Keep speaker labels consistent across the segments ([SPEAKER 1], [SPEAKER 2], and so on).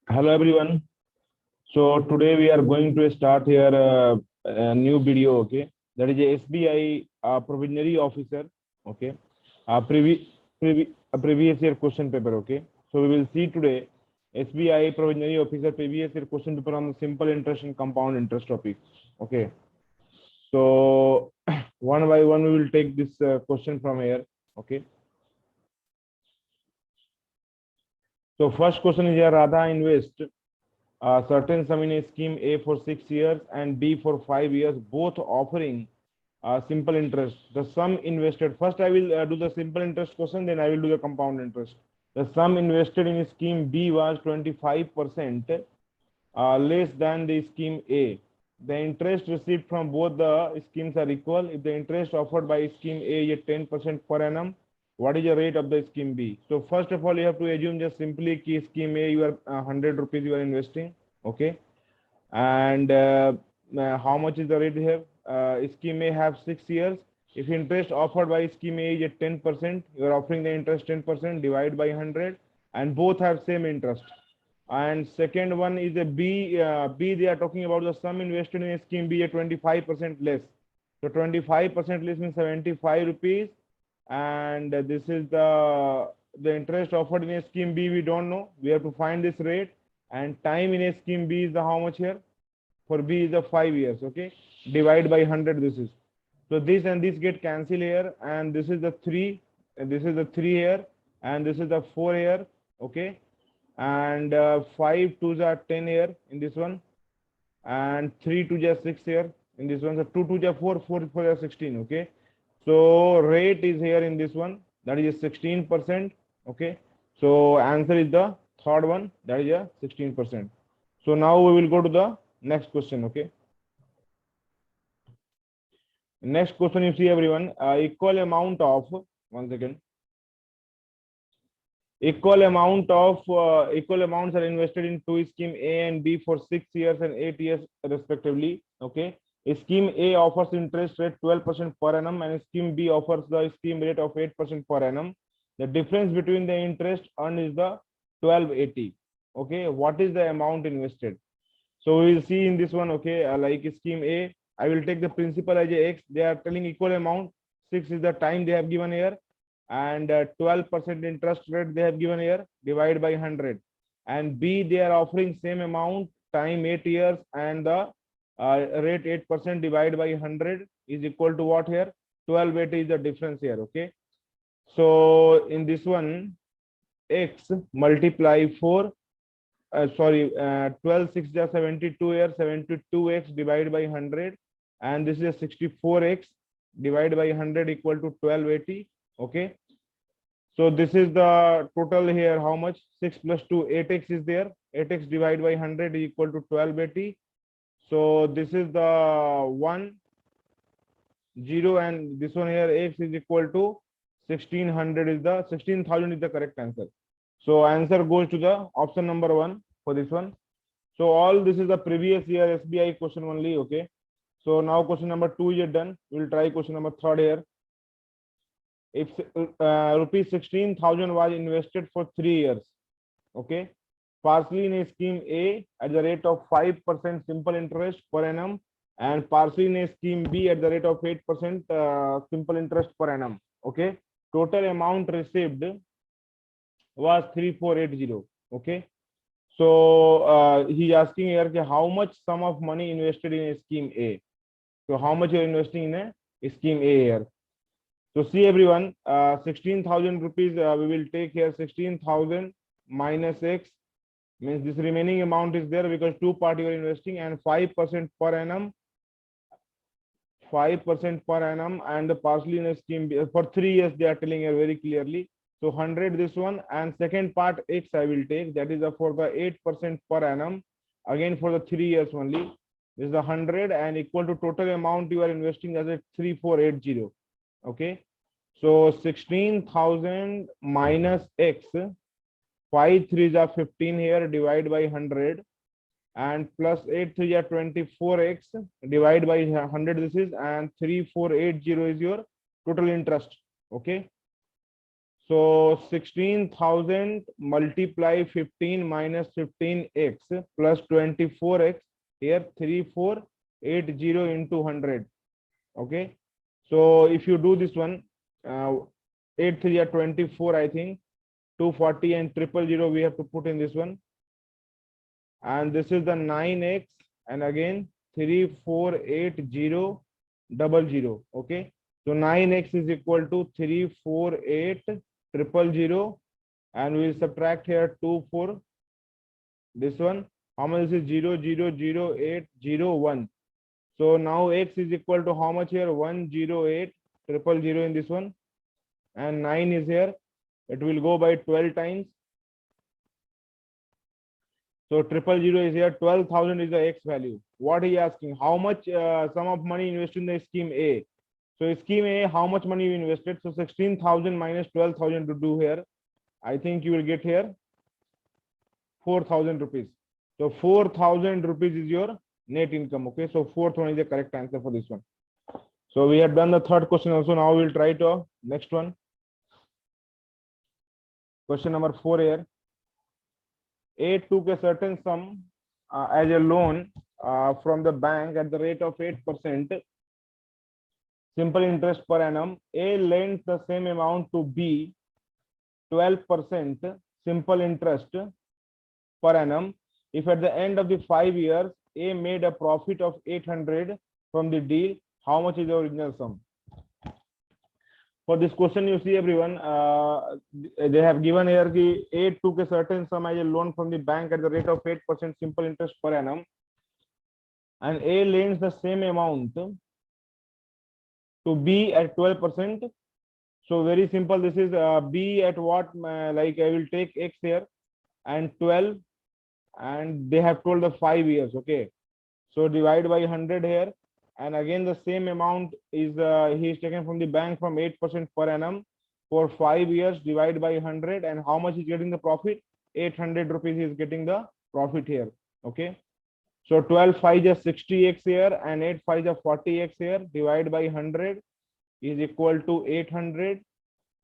[SPEAKER 1] Hello everyone. So today we are going to start here a new video. Okay, that is a SBI provisionary officer. Okay, a previous year question paper. Okay, so we will see today SBI provisionary officer previous year question paper on the simple interest and compound interest topic. Okay, so one by one we will take this question from here. Okay, so first question is here: Radha invest certain sum in a scheme A for 6 years and B for 5 years, both offering simple interest. The sum invested, first I will do the simple interest question, then I will do the compound interest. The sum invested in scheme B was 25% less than the scheme A. The interest received from both the schemes are equal. If the interest offered by scheme A is 10% per annum, what is the rate of the scheme B? So first of all, you have to assume just simply key scheme A, you are 100 rupees you are investing. Okay. And how much is the rate here? Scheme A have 6 years. If interest offered by scheme A is at 10%, you are offering the interest 10%, divide by 100, and both have same interest. And second one is a B. B, they are talking about the sum invested in a scheme B at 25% less. So 25% less means 75 rupees. And this is the interest offered in a scheme B. We don't know. We have to find this rate. And time in a scheme B is the how much here? For B is the 5 years. Okay. Divide by 100. This is. So this and this get cancelled here. And this is the 3. And this is the 3 here. And this is the 4 here. Okay. And 5 2s are 10 here in this one, and 3 2s are 6 here in this one. So 2 2s are 4, 4 4 are 16. Okay, so rate is here in this one, that is 16%. Okay, so answer is the third one, that is a 16%. So now we will go to the next question. Okay, next question, you see everyone, equal amount of, one second, equal amounts are invested in two scheme A and B for 6 years and 8 years respectively. Okay, scheme A offers interest rate 12% per annum and scheme B offers the scheme rate of 8% per annum. The difference between the interest earned is the 1280. Okay, what is the amount invested? So we will see in this one. Okay, like scheme A, I will take the principal as a X. They are telling equal amount. 6 is the time they have given here, and 12% interest rate they have given here, divide by 100. And B, they are offering same amount, time 8 years, and the rate 8%, divide by 100 is equal to what here? 1280 is the difference here. Okay, so in this one, X multiply 4, 12 6 is 72 here, 72x divided by 100, and this is a 64x divided by 100 equal to 1280. Okay, so this is the total here. How much? 6 plus 2, 8x is there. 8x divided by 100 is equal to 1280. So this is the 1 0, and this one here x is equal to 1600 is the 16,000 is the correct answer. So answer goes to the option number 1 for this one. So all this is the previous year SBI question only. Okay, so now question number 2 is done. We will try question number 3 here. If rupees 16,000 was invested for 3 years, okay, partially in a scheme A at the rate of 5% simple interest per annum, and partially in a scheme B at the rate of 8% simple interest per annum. Okay, total amount received was 3480. Okay, so he's asking here how much sum of money invested in a scheme A. So how much you're investing in a scheme A here? So see everyone, 16,000 rupees we will take here. 16,000 minus X means this remaining amount is there because 2 parts you are investing, and 5% per annum, 5% per annum, and the partially in a scheme B, for 3 years they are telling here very clearly. So 100 this one, and second part X I will take, that is for the 8% per annum, again for the 3 years only. This is the 100 and equal to total amount you are investing as a 3480. Okay, so 16,000 minus X, 5 3s are 15 here, divide by 100, and plus 8 3 are 24x, divide by 100 this is, and 3480 is your total interest. Okay, So 16,000 multiply 15 minus 15x plus 24x, here 3480 into 100. Okay, so if you do this one, 8 3 are 24, I think. 240 and 000 we have to put in this one, and this is the 9x, and again 348000. Okay, so 9x is equal to 348000, and we will subtract here 2 4 this one. How much is 0000801? So now x is equal to how much here? 108000 in this one, and 9 is here. It will go by 12 times. So 000 is here. 12,000 is the x value. What he asking? How much sum of money invested in the scheme A? So scheme A, how much money you invested? So 16,000 minus 12,000 to do here. I think you will get here 4,000 rupees. So 4,000 rupees is your net income. Okay, so 4,000 is the correct answer for this one. So we have done the third question also. Now we'll try to next one. Question number 4 here. A took a certain sum as a loan from the bank at the rate of 8% simple interest per annum. A lends the same amount to B, 12% simple interest per annum. If at the end of the 5 years A made a profit of 800 from the deal, how much is the original sum? For this question, you see everyone, they have given here कि A took a certain sum as a loan from the bank at the rate of 8% simple interest per annum, and A lends the same amount to B at 12%. So very simple. This is B at what? Like I will take X here and 12, and they have told the 5 years. Okay, so divide by 100 here, and again the same amount is he is taken from the bank from 8% per annum for 5 years, divide by 100, and how much is getting the profit? 800 rupees is getting the profit here. Okay, so 12 5 is 60x here, and 8 5 is 40x here, divide by 100 is equal to 800.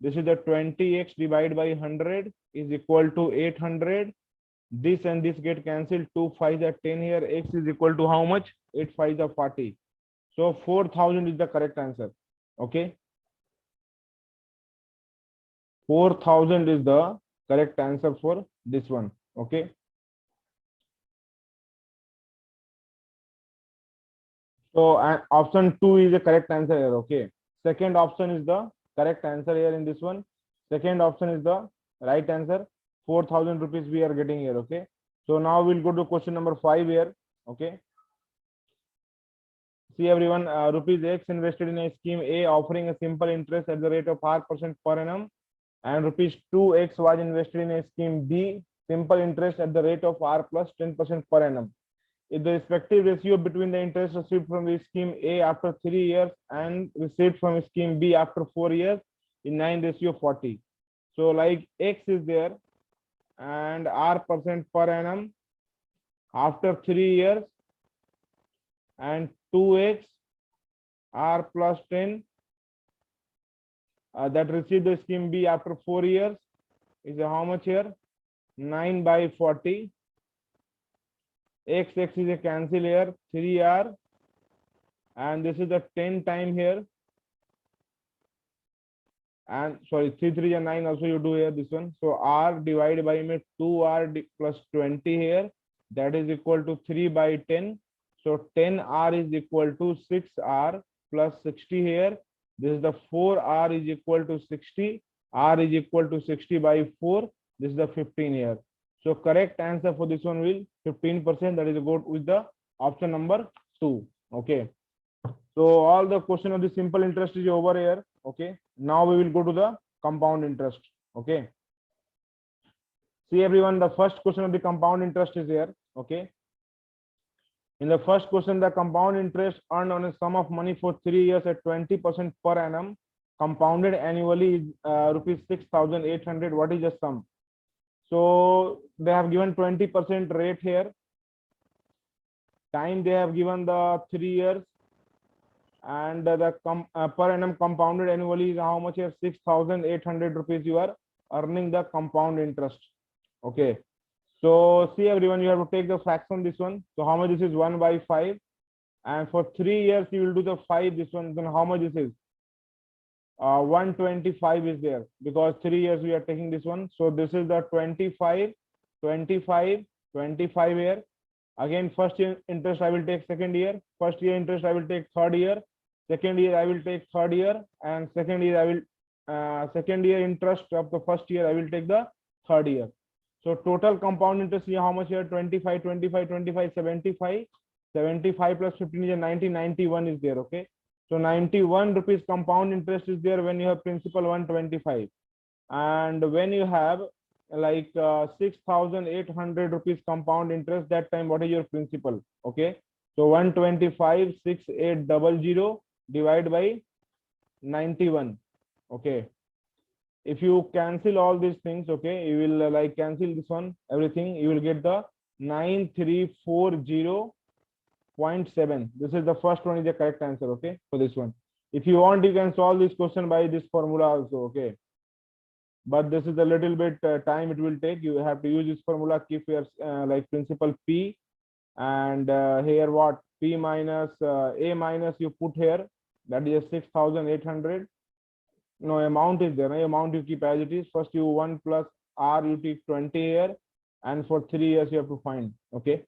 [SPEAKER 1] This is the 20x divided by 100 is equal to 800. This and this get cancelled. 2 5 are 10 here. X is equal to how much? 8 5 are 40. So 4,000 is the correct answer. Okay, 4,000 is the correct answer for this one. Okay, so option 2 is the correct answer here. Okay, second option is the correct answer here in this one. Second option is the right answer. 4,000 rupees we are getting here. Okay, so now we'll go to question number 5 here. Okay, see everyone, rupees X invested in a scheme A offering a simple interest at the rate of R% per annum, and rupees 2x was invested in a scheme B simple interest at the rate of R plus 10% per annum. If the respective ratio between the interest received from the scheme A after 3 years and received from scheme B after 4 years is 9:40. So like X is there and R% per annum after 3 years, and 2x R plus 10 that received the scheme B after 4 years is how much here? 9/40. X is a cancel here, 3R, and this is the 10 time here, and sorry 3 3 and 9 also you do here this one. So R divided by 2R plus 20 here, that is equal to 3/10. So 10R is equal to 6R plus 60 here. This is the 4R is equal to 60. R is equal to 60/4. This is the 15 here. So correct answer for this one will 15%. That is good with the option number 2. Okay. So all the question of the simple interest is over here. Okay. Now we will go to the compound interest. Okay. See everyone, the first question of the compound interest is here. Okay. In the first question, the compound interest earned on a sum of money for 3 years at 20% per annum, compounded annually is rupees 6,800. What is the sum? So they have given 20% rate here. Time they have given the 3 years. and the per annum compounded annually is how much here? 6,800 rupees you are earning the compound interest. Okay. So see everyone, you have to take the fraction this one. So how much this is? 1 by 5. And for 3 years you will do the 5 this one. Then how much this is? 125 is there, because 3 years we are taking this one. So this is the 25, 25, 25 here. Again, first year interest I will take second year, first year interest I will take third year, second year I will take third year, and second year I will second year interest of the first year I will take the third year. So total compound interest here how much here? 25, 25, 25, 75, 75 plus 15 is 90, 91 is there. Okay. So 91 rupees compound interest is there when you have principal 125, and when you have like 6,800 rupees compound interest, that time what is your principal? Okay. So 125, 6800 divided by 91. Okay. If you cancel all these things, okay, you will like cancel this one, everything, you will get the 9340.7. This is the first one is the correct answer. Okay, for this one. If you want, you can solve this question by this formula also. Okay, but this is a little bit time it will take. You have to use this formula, keep your like principal P, and here what? P minus A minus you put here, that is 6,800. No amount is there, no amount you keep as it is. First you 1 plus R, you take 20 here, and for 3 years you have to find. Okay,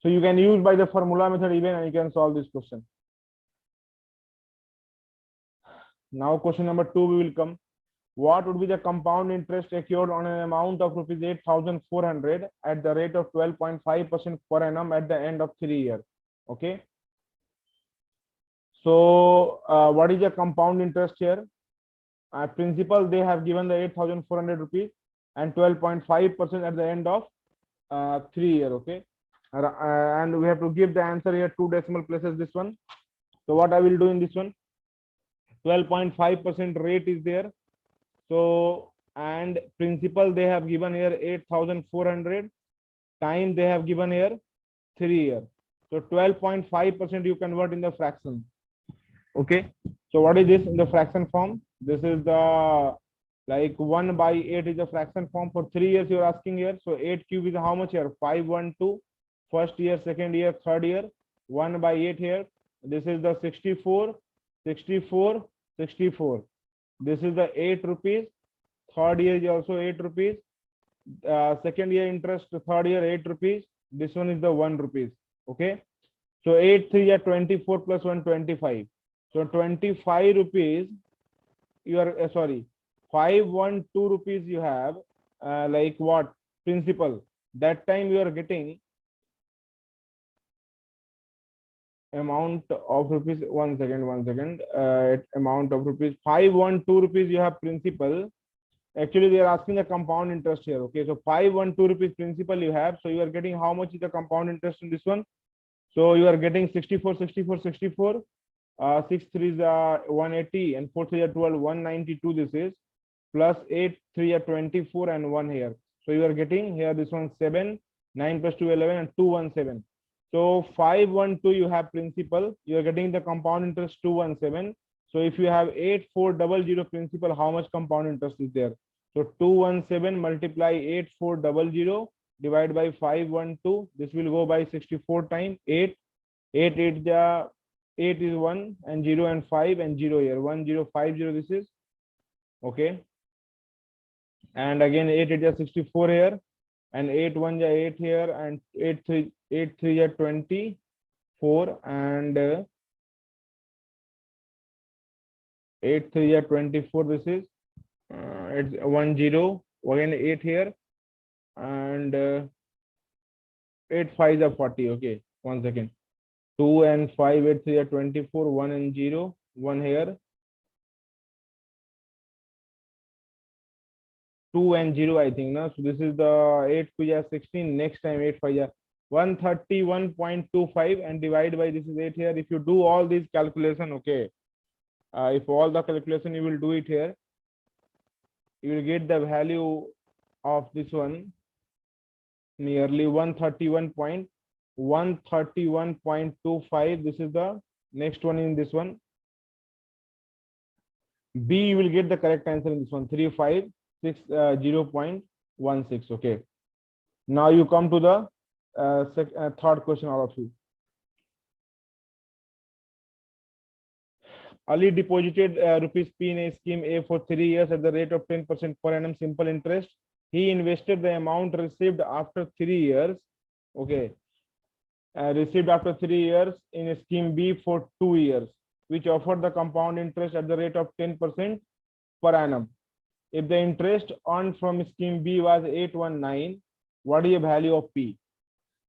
[SPEAKER 1] so you can use by the formula method even, and you can solve this question. Now question number 2 we will come. What would be the compound interest accrued on an amount of rupees 8,400 at the rate of 12.5% per annum at the end of 3 years? Okay, so what is the compound interest here? Principal they have given the 8,400 rupees and 12.5% at the end of 3 years. Okay, and we have to give the answer here 2 decimal places this one. So what I will do in this one, 12.5% rate is there. So and principal they have given here 8,400, time they have given here 3 years. So 12.5% you convert in the fraction. Okay, so what is this in the fraction form? This is the like 1 by 8 is the fraction form. For 3 years you are asking here. So 8 cube is how much here? 512. First year, second year, third year. 1 by 8 here. This is the 64, 64, 64. This is the 8 rupees. Third year is also 8 rupees. Second year interest, third year 8 rupees. This one is the 1 rupees. Okay, so 8 3 are 24 plus 1 25. So 25 rupees you are sorry, 512 rupees you have like what? Principal. That time you are getting amount of rupees, one second, amount of rupees 512 rupees you have principal. Actually they are asking the compound interest here. Okay, so 512 rupees principal you have, so you are getting how much is the compound interest in this one? So you are getting 64, 64, 64. 6 3 is 180 and 4 3 are 12, 192 this is, plus 8 3 are 24 and 1 here. So you are getting here this one 7, 9 plus 2 11 and 217. So 512 you have principal, you are getting the compound interest 217. So if you have 8400 principal, how much compound interest is there? So 217 multiply 8400 divided by 512, this will go by 64 times 8, 8 8 the 8 is 1 and 0 and 5 and 0 here, 1050 this is. Okay, and again 8 8 is 64 here, and 8 1 is 8 here, and 8 3 is 24, and 8 3 is 24 this is. It's 1 0 again 8 here, and 8 5 is 40. Okay, one second. 2 and 5, 8 3 are 24, 1 and 0, 1 here. 2 and 0 I think, no? So this is the 8 2 is 16, next time 8 5 is 131.25 and divide by this is 8 here. If you do all these calculation, okay, if all the calculation you will do it here, you will get the value of this one nearly 131.25. This is the next one in this one. B, you will get the correct answer in this one, 3560.16. Okay. Now you come to the third question, all of you. Ali deposited rupees P in a scheme A for 3 years at the rate of 10% per annum simple interest. He invested the amount received after 3 years. Okay. Received after 3 years in a scheme B for 2 years, which offered the compound interest at the rate of 10% per annum. If the interest earned from scheme B was 819, what is the value of P?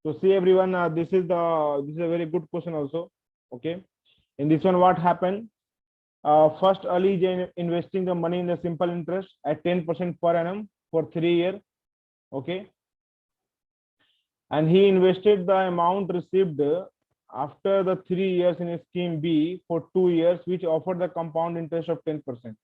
[SPEAKER 1] So see everyone, this is a very good question also. Okay. In this one, what happened? First, Ali is investing the money in the simple interest at 10% per annum for 3 years. Okay. And he invested the amount received after the 3 years in a scheme B for 2 years, which offered the compound interest of 10%.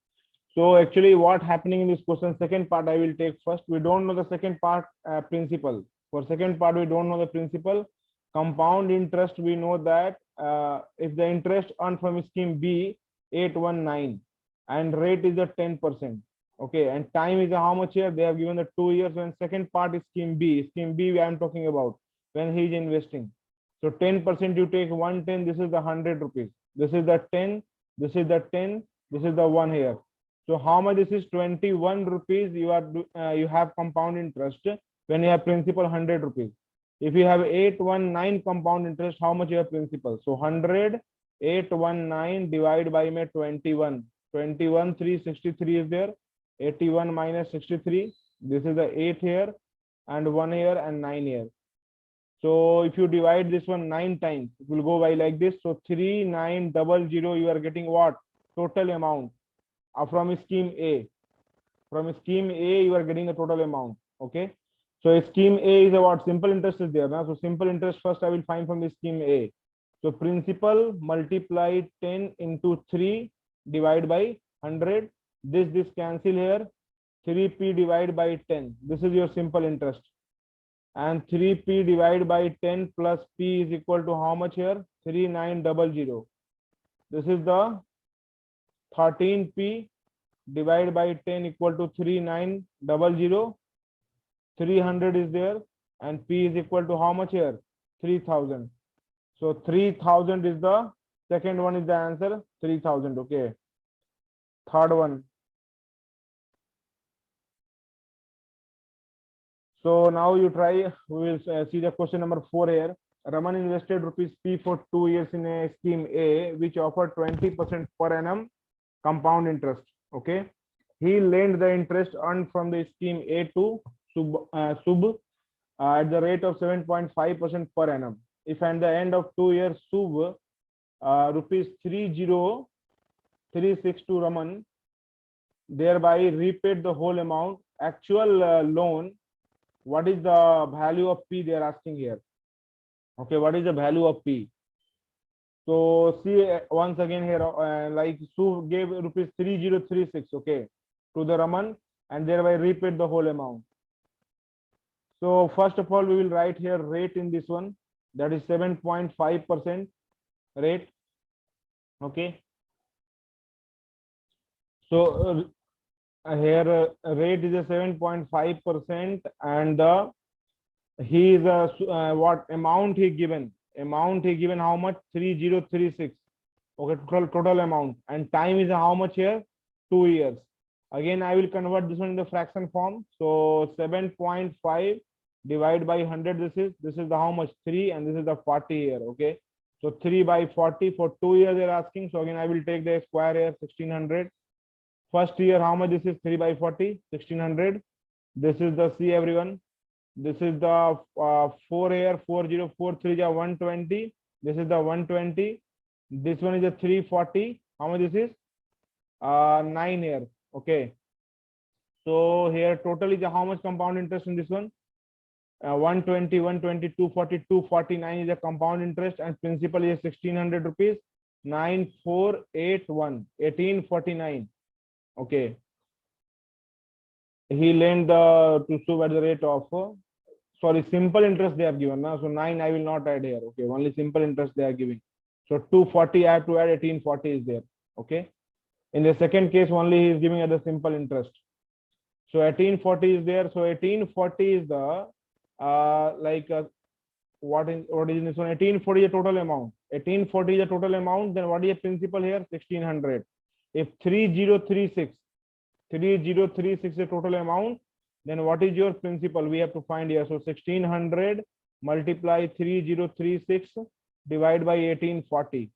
[SPEAKER 1] So actually what happening in this question, second part I will take first. We don't know the second part principle. For second part, we don't know the principle. Compound interest, we know that if the interest earned from scheme B 819 and rate is at 10%. Okay, and time is how much here? They have given the 2 years. When second part is scheme B. Scheme B I am talking about when he is investing. So 10% you take 110. This is the 100 rupees. This is the 10. This is the 10. This is the 1 here. So how much this is? 21 rupees. You have compound interest when you have principal 100 rupees. If you have 819 compound interest, how much you have principal? So 100 819 divided by 21. 21 363 is there. 81 minus 63. This is the 8 here and 1 here and 9 here. So if you divide this one 9 times, it will go by like this. So 3900, you are getting what? Total amount from scheme A. From scheme A, you are getting the total amount. Okay. So scheme A is about simple interest is there now. So simple interest first I will find from the scheme A. So principal multiply 10 into 3 divided by 100. This cancel here. 3p divided by 10. This is your simple interest. And 3p divided by 10 plus p is equal to how much here? 3900. This is the 13p divided by 10 equal to 3900. 300 is there and p is equal to how much here? 3000. So 3000 is the second one is the answer. 3000. Okay. Third one. So now you try. We will see the question number 4 here. Raman invested rupees P for 2 years in a scheme A, which offered 20% per annum compound interest. Okay. He lent the interest earned from the scheme A to Sub at the rate of 7.5% per annum. If at the end of 2 years Sub rupees 30,362 to Raman, thereby repaid the whole amount. Actual loan, what is the value of P they are asking here? Okay, what is the value of P? So see once again here, like Sub gave rupees 3036, okay, to the Raman and thereby repaid the whole amount. So first of all, we will write here rate in this one, that is 7.5% rate. Okay. So here rate is a 7.5% and he is what amount he given? Amount he given how much? 3036. Okay, total amount, and time is how much here? 2 years. Again, I will convert this one in the fraction form. So 7.5 divided by 100. This is the how much? 3, and this is the 40 here. Okay. So 3 by 40 for 2 years they are asking. So again, I will take the square here, 1600. First year, how much this is? 3 by 40, 1600. This is the C everyone. This is the 4 here, 4043 is 120. This is the 120. This one is a 340. How much this is? 9 here. Okay. So here total is how much compound interest in this one? 120, 120, 240, 249 is a compound interest, and principal is 1600 rupees. 9481, 1849. Okay. He lent to Sub at the rate of sorry, simple interest they have given now. So 9 I will not add here. Okay, only simple interest they are giving. So 240 I have to add, 1840 is there. Okay. In the second case only he is giving us the simple interest. So 1840 is there. So 1840 is the what is this one? 1840 is the total amount. 1840 is the total amount. Then what is the principal here? 1600. If 3036 is the total amount, then what is your principal? We have to find here. So 1600 multiply 3036 divide by 1840.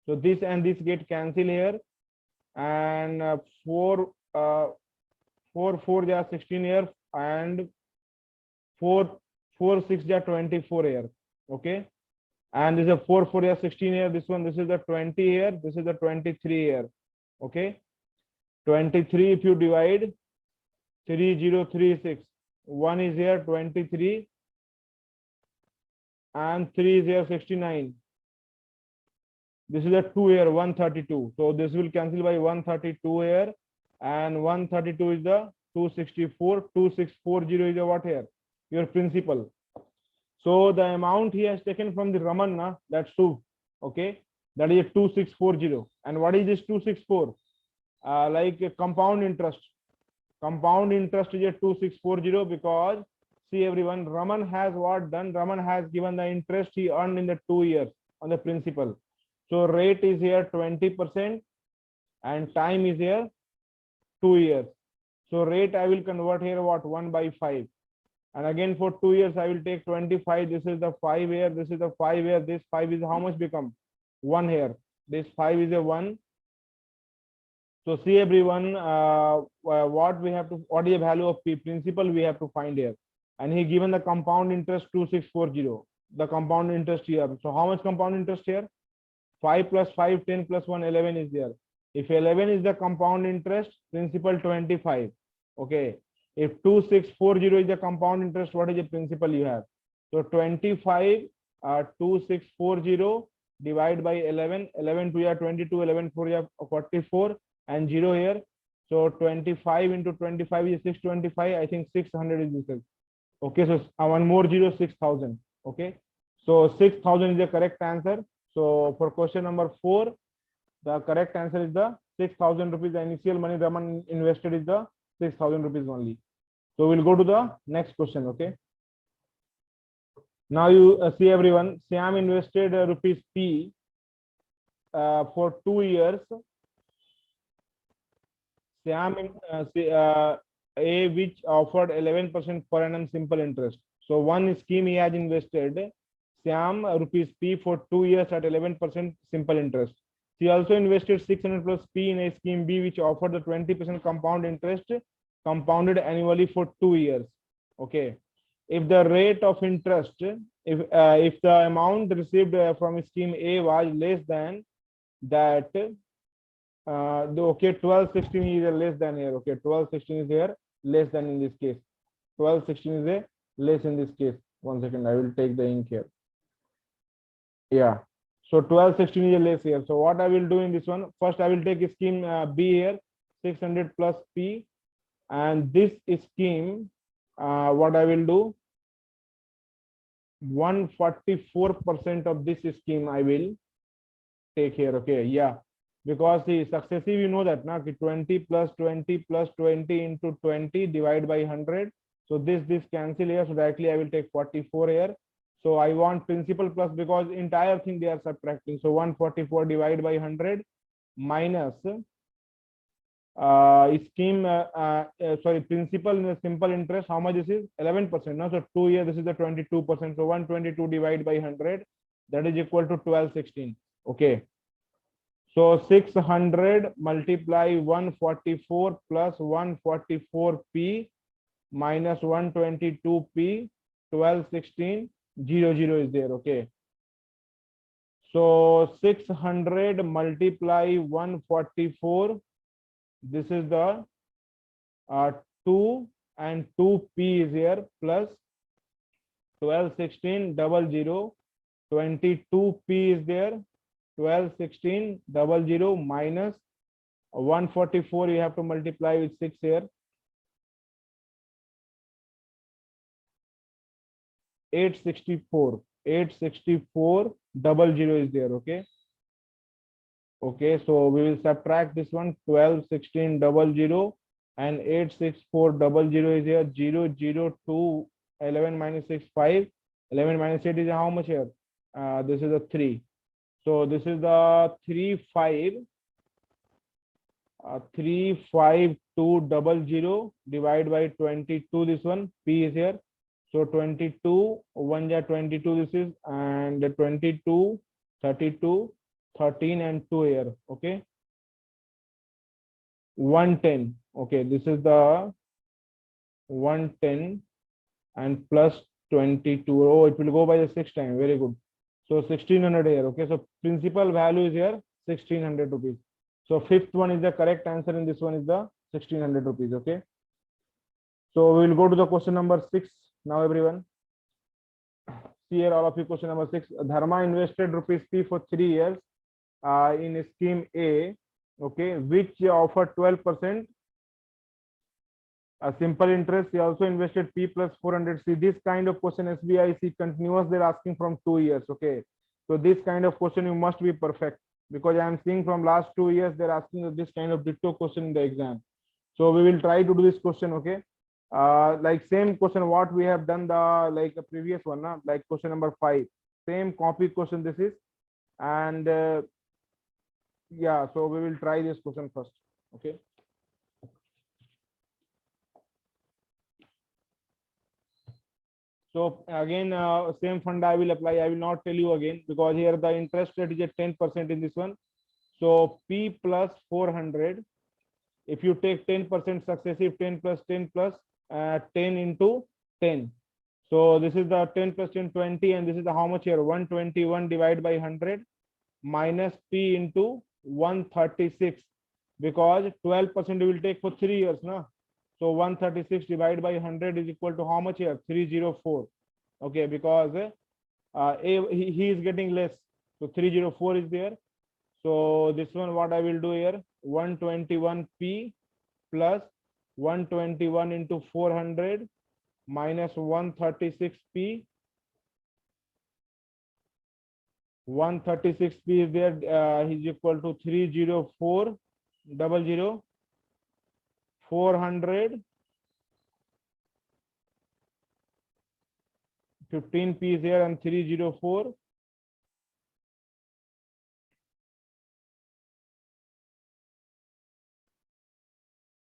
[SPEAKER 1] So this and this get cancelled here, and 4 4 they are 16 here, and 4 6 they are 24 here. Okay, and this is a 4 here 16 here. This is the 20 here. This is the 23 here. Okay, 23 if you divide 3036, 1 is here 23 and 3 is here 69. This is a 2 here 132. So this will cancel by 132 here, and 132 is the 264. 2640 is the what here? Your principal. So the amount he has taken from the Raman, that's 2. Okay, that is 2640. And what is this 264? Like a compound interest. Compound interest is a 2640, because see everyone, Raman has what done? Raman has given the interest he earned in the 2 years on the principal. So rate is here 20% and time is here 2 years. So rate I will convert here what? 1/5. And again for 2 years I will take 25. This is the 5 here. This is the 5 here. This 5 is how much become? 1 here. This 5 is a 1. So see everyone, what we have to, what is the value of P principal we have to find here. And he given the compound interest 2640, the compound interest here. So how much compound interest here? 5 plus 5, 10 plus 1, 11 is there. If 11 is the compound interest, principal 25. Okay. If 2640 is the compound interest, what is the principal you have? So 25, 2640 divide by 11. 11 2 are 22, 11 4 are 44, and 0 here. So 25 into 25 is 625. I think 600 is this. Okay, so one more 0, 6000. Okay, so 6000 is the correct answer. So for question number 4, the correct answer is the 6,000 rupees. The initial money Raman invested is the 6,000 rupees only. So we'll go to the next question. Okay. Now you see everyone, Syam invested rupees P for 2 years. Syam A, which offered 11% per annum simple interest. So one scheme he has invested Syam rupees P for 2 years at 11% simple interest. He also invested 600 plus P in a scheme B, which offered the 20% compound interest compounded annually for 2 years. Okay. If the rate of interest, if the amount received from scheme A was less than that, okay, 1216 is less than here. Okay, 1216 is here, less than in this case. 1216 is a less in this case. 1 second, I will take the ink here. Yeah. So 1216 is less here. So what I will do in this one, first I will take a scheme B here, 600 plus P, and this scheme, what I will do, 144% of this scheme I will take here. Okay, yeah, because the successive, you know that now 20 plus 20 plus 20 into 20 divided by 100. So this cancel here. So directly I will take 44 here. So I want principal plus, because entire thing they are subtracting. So 144 divided by 100 minus scheme sorry, principal in the simple interest, how much this is? 11%. Now so 2 years, this is the 22%. So 122 divided by 100, that is equal to 1216. Okay, so 600 multiply 144 plus 144p minus 122p, 1216, 00 is there. Okay, so 600 multiply 144, this is the 2 and 2p is here, plus 1216, 00, 22p is there, 1216, 00 minus 144, you have to multiply with 6 here, 864, 864, 00 is there. Okay, Okay, so we will subtract this one. 12, 16, 00, and 8, 6, 4, 00 is here. 0, 0, 2, 11 minus 6, 5. 11 minus 8 is how much here? This is a 3. So this is the 3, 5. 35200 divide by 22. This one p is here. So 22 1 ja 22 this is, and 22 32 13 and 2 here. Okay, 110. Okay, this is the 110 and plus 22. Oh, it will go by the 6 time. Very good. So 1600 here. Okay, so principal value is here 1600 rupees. So fifth one is the correct answer, and this one is the 1600 rupees. Okay, so we will go to the question number 6 now, everyone. See here, all of you, question number 6. Dharma invested rupees P for 3 years in scheme A, okay, which offered 12% a simple interest. He also invested P plus 400. See, this kind of question SBI see continuous, they're asking from 2 years. Okay, so this kind of question you must be perfect, because I am seeing from last 2 years they're asking this kind of ditto question in the exam. So we will try to do this question. Okay, like same question what we have done the like the previous one, like question number 5, same copy question this is. And yeah, so we will try this question first. Okay, so again same funda I will apply. I will not tell you again, because here the interest rate is at 10% in this one. So P plus 400, if you take 10% successive, 10 plus 10 plus 10 into 10. So this is the 10 plus 10, 20, and this is the how much here? 121 divided by 100 minus P into 136, because 12% you will take for 3 years, na? So 136 divided by 100 is equal to how much here? 304. Okay, because he is getting less, so 304 is there. So this one what I will do here, 121P plus 121 into 400 minus 136P. 136P is there, is equal to 304 00 400 15P is here, and 304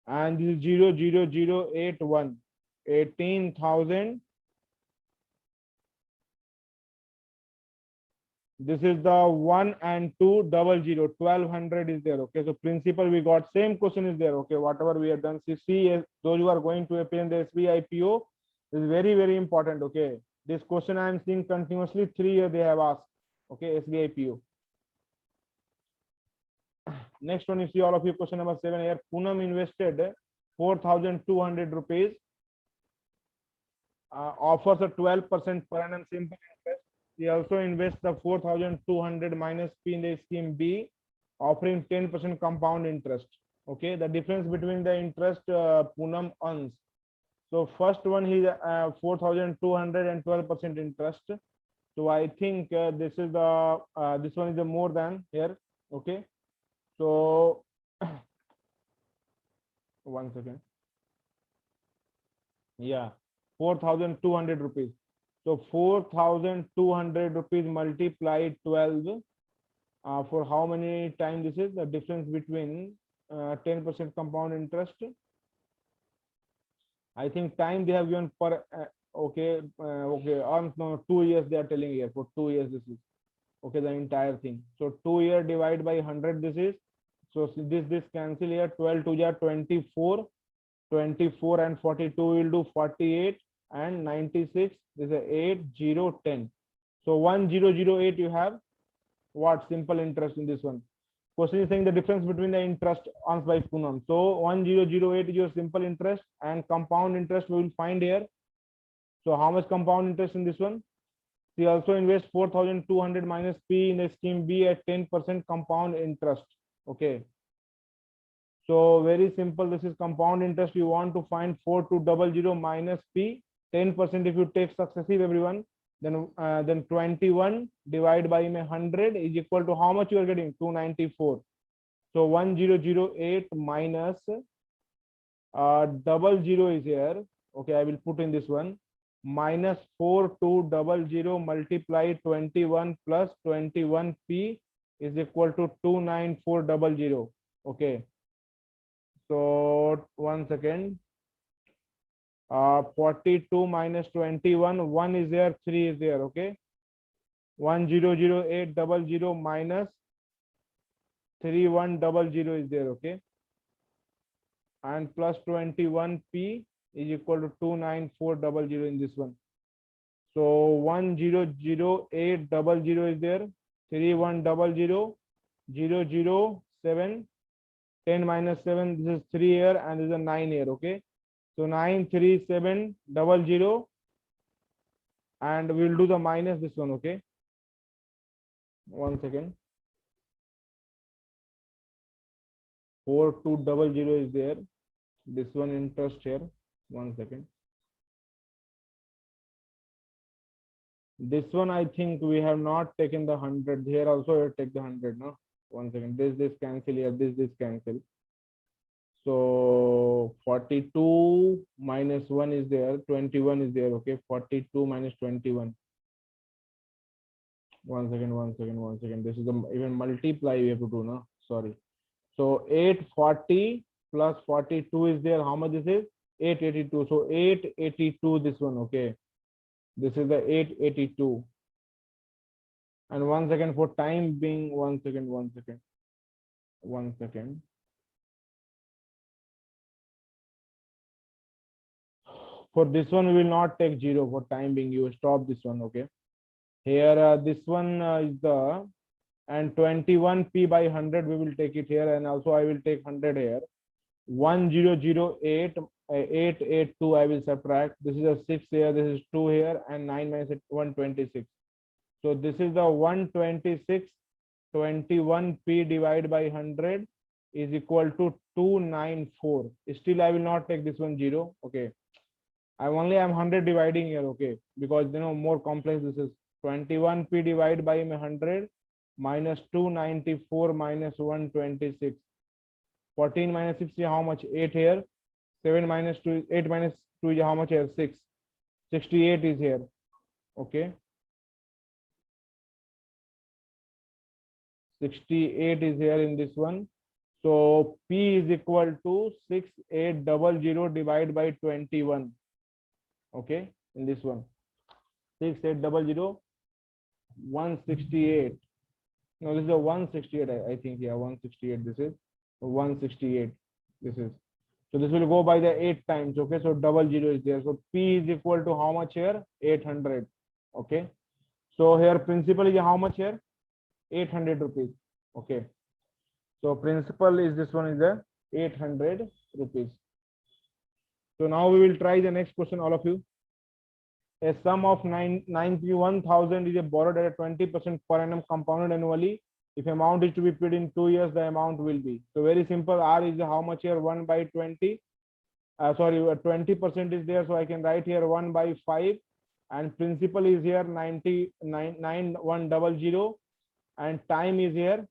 [SPEAKER 1] and this is 00081 18,000. This is the 1 and 2 00 1200 is there. Okay, so principal we got, same question is there. Okay, whatever we have done, see those who are going to appear in the SBI PO is very very important. Okay, this question I am seeing continuously 3 years they have asked. Okay, SBI PO. Next one, you see all of you, question number 7 here. Poonam invested 4,200 rupees, offers a 12% per annum simple interest. He also invests the 4,200 minus P in the scheme B, offering 10% compound interest. Okay, the difference between the interest Poonam earns. So first one is 4,200 and 12% interest. So I think this is the this one is the more than here. Okay, so 1 second. Yeah, 4,200 rupees. So 4,200 rupees multiplied 12 for how many times this is? The difference between 10% compound interest. I think time they have given per okay, no, 2 years they are telling here, for 2 years this is. Okay, the entire thing. So 2 year divided by 100 this is. So this cancel here, 12 to 24, 24 and 42 will do 48, and 96, this is 8 0 10. So 1008 you have what simple interest in this one. Question is saying the difference between the interest earned by Poonam. So 1008 is your simple interest, and compound interest we will find here. So how much compound interest in this one? She also invests 4,200 minus P in the scheme B at 10% compound interest. Okay, so very simple, this is compound interest. You want to find 4200 minus P, 10% if you take successive, everyone, then 21 divided by 100 is equal to how much you are getting? 294. So 1008 minus 00 is here. Okay, I will put in this one. Minus 4200 multiply 21 plus 21p is equal to 29400. Okay. So 1 second. 42 minus 21, 1 is there, 3 is there. Okay. 100800 minus 3100 is there. Okay. And plus 21p is equal to 29400 in this one. So 100800 is there, 3100, 007, 10 minus 7, this is 3 here and this is a 9 here. Okay. So 93700 and we will do the minus this one. Okay. 1 second. 4200 is there. This one interest here. 1 second. This one I think we have not taken the 100 here. Also take the 100. No. 1 second. This cancel here. This cancel. So 42 minus 1 is there. 21 is there. Okay. 42 minus 21. 1 second. This is the even multiply we have to do. No. Sorry. So 840 plus 42 is there. How much this is? 882. So 882 this one. Okay. This is the 882. And 1 second for time being. 1 second. For this one, we will not take 0 for time being. You stop this one. Okay. Here, this one is the, and 21p by 100, we will take it here. And also I will take 100 here. 1008, 882, I will subtract. This is a 6 here, this is 2 here, and 9 minus 126. So this is the 126, 21p divided by 100 is equal to 294. Still, I will not take this one 0. Okay. I'm 100 dividing here. Okay. Because, more complex this is. 21p divided by 100 minus 294 minus 126. 14 minus 6 is how much? 8 here. 7 minus 2, 8 minus 2 is how much here? 6. 68 is here. Okay. 68 is here in this one. So P is equal to 6800 divided by 21. Okay. In this one. 6800, 168. No, this is a 168. I think, yeah, 168. This is 168. This is. So this will go by the 8 times. Okay. So 00 is there. So P is equal to how much here? 800. Okay. So here principal is how much here? 800 rupees. Okay. So principal is this one is the 800 rupees. So now we will try the next question, all of you. A sum of 91,000 is borrowed at a 20% per annum compounded annually. If amount is to be paid in 2 years, the amount will be. So very simple. R is how much here? 1 by 20. Sorry, 20% is there. So I can write here 1 by 5. And principal is here 9100. And time is here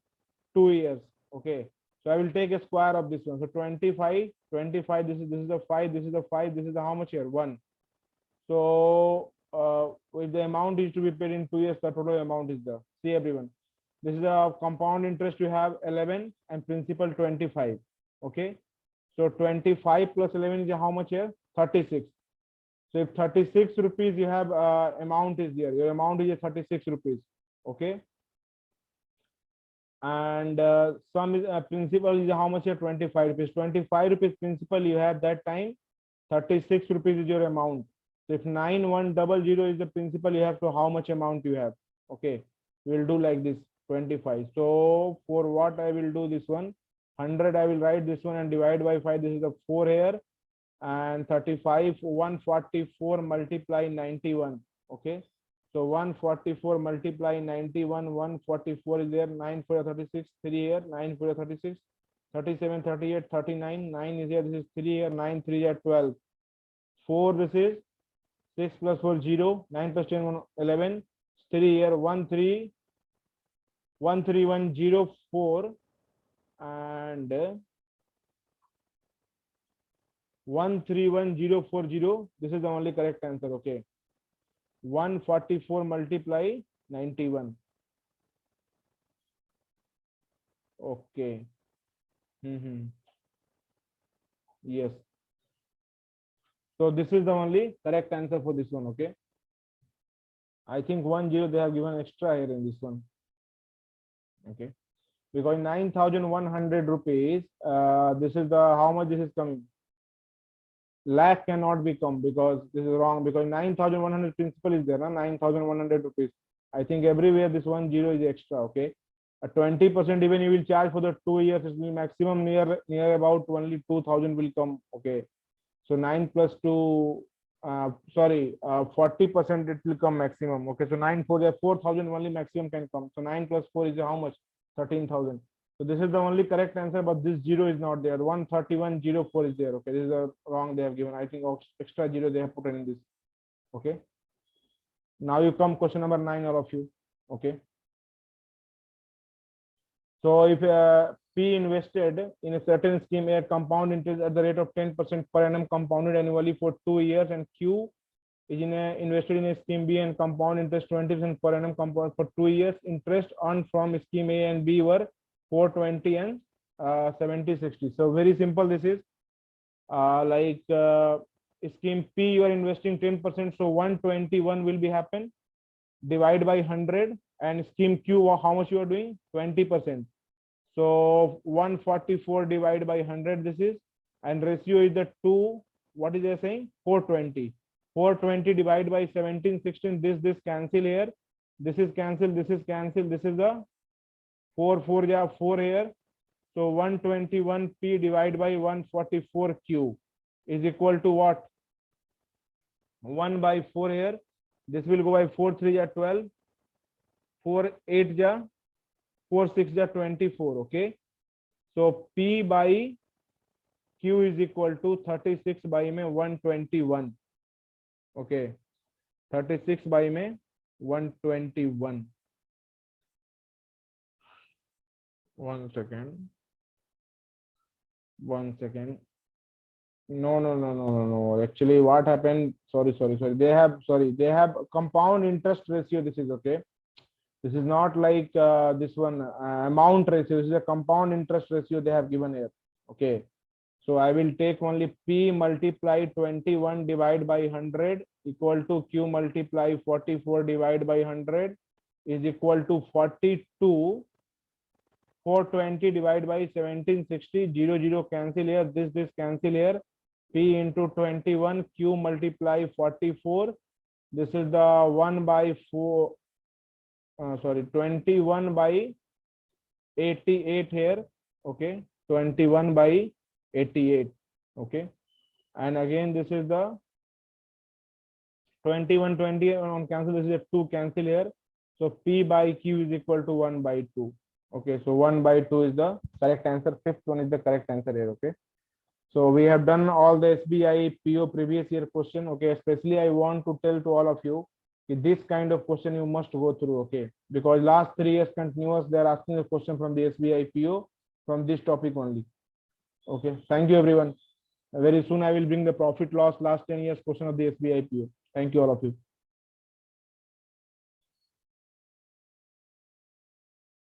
[SPEAKER 1] 2 years. Okay. So I will take a square of this one. So 25, this is the 5, this is the 5, this is the how much here? 1. So if the amount is to be paid in 2 years, the total amount is there. See everyone. This is a compound interest you have 11 and principal 25. Okay. So 25 plus 11 is how much here? 36. So if 36 rupees you have amount is there. Your amount is 36 rupees. Okay. And sum is principal is how much here? 25 rupees. 25 rupees principal you have that time. 36 rupees is your amount. So if 9100 is the principal, you have to how much amount you have. Okay. We'll do like this 25. So for what I will do this one 100 I will write this one and divide by 5. This is the 4 here and 35 144 multiply 91. Okay. So 144 multiply 91, 144 is there, 9 4 36, 3 here, 9 4 36, 37 38 39, 9 is here, this is 3 here, 9 3 are 12, 4 this is 6 plus 4 0, 9 plus 10 11, 3 here 13104 and 131040. This is the only correct answer. Okay, 144 multiply 91. Okay. Yes. So this is the only correct answer for this one. Okay. I think 10 they have given extra here in this one. Okay. Because 9,100 rupees. This is the how much this is coming. Lakh cannot become because this is wrong because 9,100 principal is there. Na? 9,100 rupees. I think everywhere this 10 is extra. Okay. 20% even you will charge for the 2 years. It will maximum near about only 2,000 will come. Okay. So 9 plus 2, 40% it will come maximum. Okay, so 9 4 4,000 only maximum can come. So 9 plus 4 is how much? 13,000. So this is the only correct answer, but this 0 is not there. 13104 is there. Okay, this is a wrong they have given. I think extra 0 they have put in this. Okay. Now you come question number 9, all of you. Okay. So if P invested in a certain scheme at compound interest at the rate of 10% per annum compounded annually for 2 years, and Q is invested in a scheme B and compound interest 20% per annum compound for 2 years. Interest earned from scheme A and B were 420 and 70/60. So very simple. This is scheme P you are investing 10%, so 121 will be happen. Divide by 100, and scheme Q how much you are doing? 20%. So 144 divided by 100 this is, and ratio is the 2. What is they saying? 420. 420 divided by 17 16. This cancel here. This is cancel. This is cancel. This is the 4 4 ja 4 here. So 121 P divided by 144 Q is equal to what? 1 by 4 here. This will go by 4 3 ja 12. 4 8 ja 4 6 ja 24. Okay. So P by Q is equal to 36 by में 121. Okay. 36 by में 121. One second. No. Actually, what happened? Sorry. They have compound interest ratio. This is okay. This is not like this one amount ratio. This is a compound interest ratio they have given here. Okay. So I will take only P multiply 21 divided by 100 equal to Q multiply 44 divided by 100 is equal to 42. 420 divided by 1760. 0 cancel here. This cancel here. P into 21 Q multiply 44. This is the 1 by 4. 21 by 88 here. Okay. 21 by 88. Okay. And again this is the 21 20 on cancel. This is a 2 cancel here. So P by Q is equal to 1 by 2. Okay, so 1 by 2 is the correct answer. Fifth one is the correct answer here. Okay, so we have done all the SBI PO previous year question. Okay, especially I want to tell to all of you this kind of question you must go through. Okay, because last 3 years continuous they are asking a question from the SBI PO from this topic only. Okay, thank you everyone. Very soon I will bring the profit loss last 10 years question of the SBI PO. Thank you all of you.